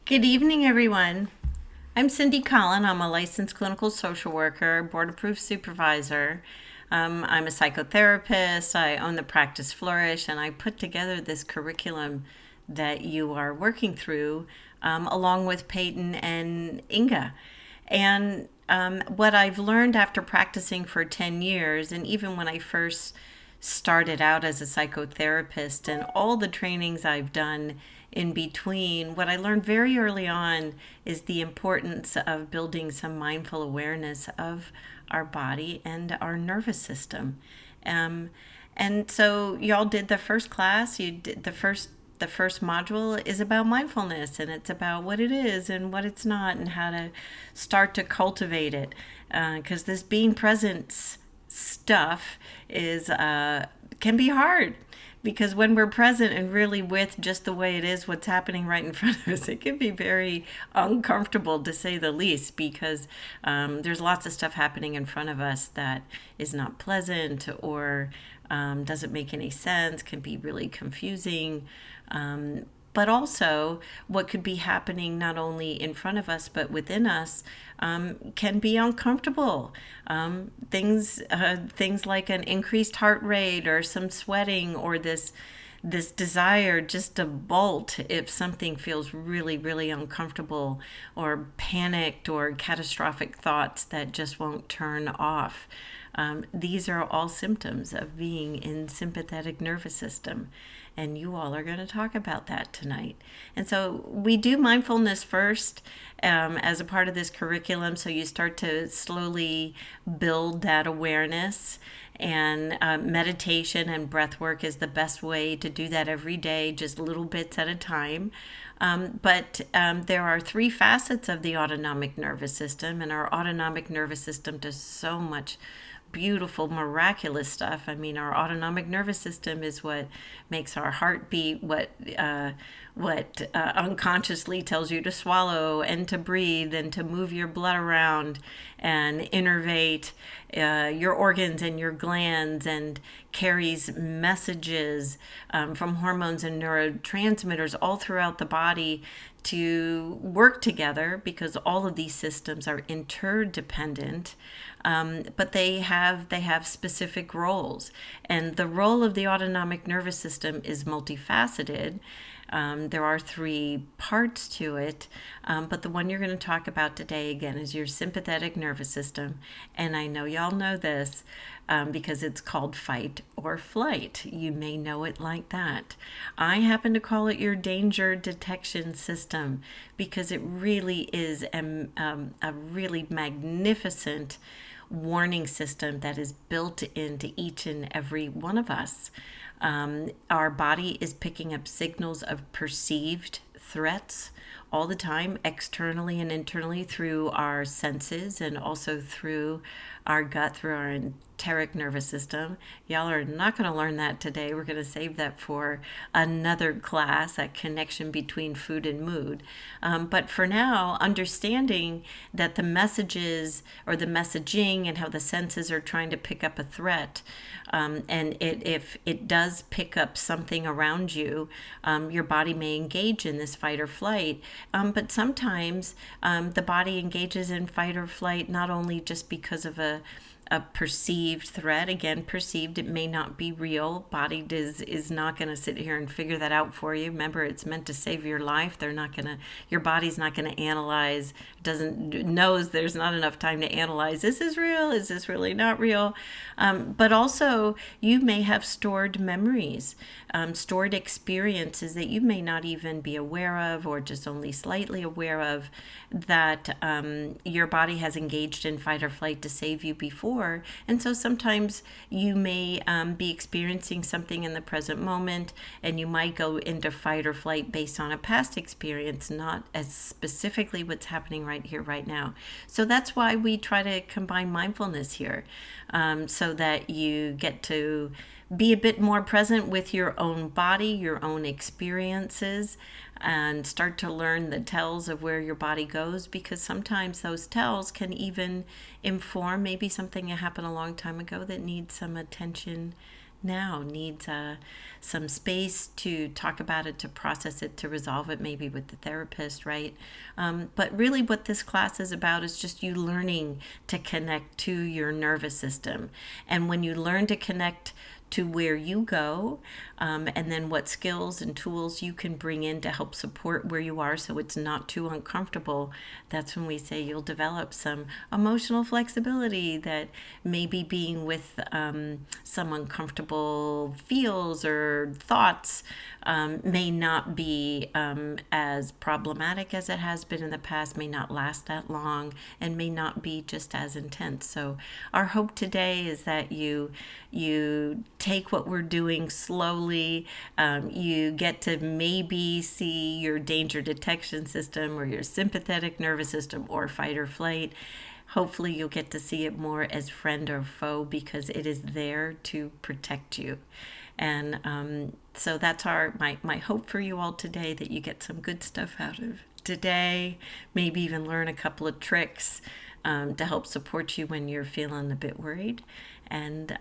Good evening, everyone. I'm Cyndi Collen. I'm a licensed clinical social worker, board approved supervisor. I'm a psychotherapist. I own the practice Flourish, and I put together this curriculum that you are working through along with Peyton and Inga. And what I've learned after practicing for 10 years, and even when I first started out as a psychotherapist and all the trainings I've done in between, what I learned very early on is the importance of building some mindful awareness of our body and our nervous system. Um, and so y'all did the first class, you did the first module is about mindfulness, and it's about what it is and what it's not and how to start to cultivate it, because this being present stuff is can be hard, because when we're present and really with just the way it is, what's happening right in front of us, it can be very uncomfortable to say the least, because there's lots of stuff happening in front of us that is not pleasant or doesn't make any sense, can be really confusing. But also, what could be happening not only in front of us but within us can be uncomfortable. Things like an increased heart rate or some sweating, or this desire just to bolt if something feels really, really uncomfortable, or panicked or catastrophic thoughts that just won't turn off. These are all symptoms of being in sympathetic nervous system. And you all are going to talk about that tonight. And so we do mindfulness first as a part of this curriculum. So you start to slowly build that awareness. And meditation and breath work is the best way to do that every day, just little bits at a time. But there are three facets of the autonomic nervous system, and our autonomic nervous system does so much beautiful, miraculous stuff. I mean, our autonomic nervous system is what makes our heart beat, what unconsciously tells you to swallow and to breathe and to move your blood around and innervate your organs and your glands, and carries messages from hormones and neurotransmitters all throughout the body to work together, because all of these systems are interdependent. But they have specific roles, and the role of the autonomic nervous system is multifaceted. There are three parts to it, but the one you're going to talk about today, again, is your sympathetic nervous system. And I know y'all know this because it's called fight or flight. You may know it like that. I happen to call it your danger detection system, because it really is a really magnificent warning system that is built into each and every one of us. Our body is picking up signals of perceived threats all the time, externally and internally, through our senses, and also through our gut, through our enteric nervous system. Y'all are not going to learn that today. We're going to save that for another class, that connection between food and mood. But for now, understanding that the messages, or the messaging, and how the senses are trying to pick up a threat, and if it does pick up something around you, your body may engage in this fight or flight. But sometimes the body engages in fight or flight not only just because of a perceived threat. Again, perceived, it may not be real. Body is not going to sit here and figure that out for you. Remember, it's meant to save your life. Your body's not going to analyze, knows there's not enough time to analyze, this is real, is this really not real? But also, you may have stored memories, stored experiences that you may not even be aware of, or just only slightly aware of, that your body has engaged in fight or flight to save you before. And so sometimes you may be experiencing something in the present moment, and you might go into fight or flight based on a past experience, not as specifically what's happening right here, right now. So that's why we try to combine mindfulness here, so that you get to be a bit more present with your own body, your own experiences, and start to learn the tells of where your body goes, because sometimes those tells can even inform maybe something that happened a long time ago that needs some attention now needs some space to talk about it, to process it, to resolve it, maybe with the therapist, right? But really, what this class is about is just you learning to connect to your nervous system. And when you learn to connect to where you go, and then what skills and tools you can bring in to help support where you are so it's not too uncomfortable, that's when we say you'll develop some emotional flexibility that maybe being with some uncomfortable feels or thoughts may not be as problematic as it has been in the past, may not last that long, and may not be just as intense. So our hope today is that you take what we're doing slowly. You get to maybe see your danger detection system or your sympathetic nervous system or fight or flight. Hopefully you'll get to see it more as friend or foe because it is there to protect you. And so that's my hope for you all today, that you get some good stuff out of today, maybe even learn a couple of tricks to help support you when you're feeling a bit worried. And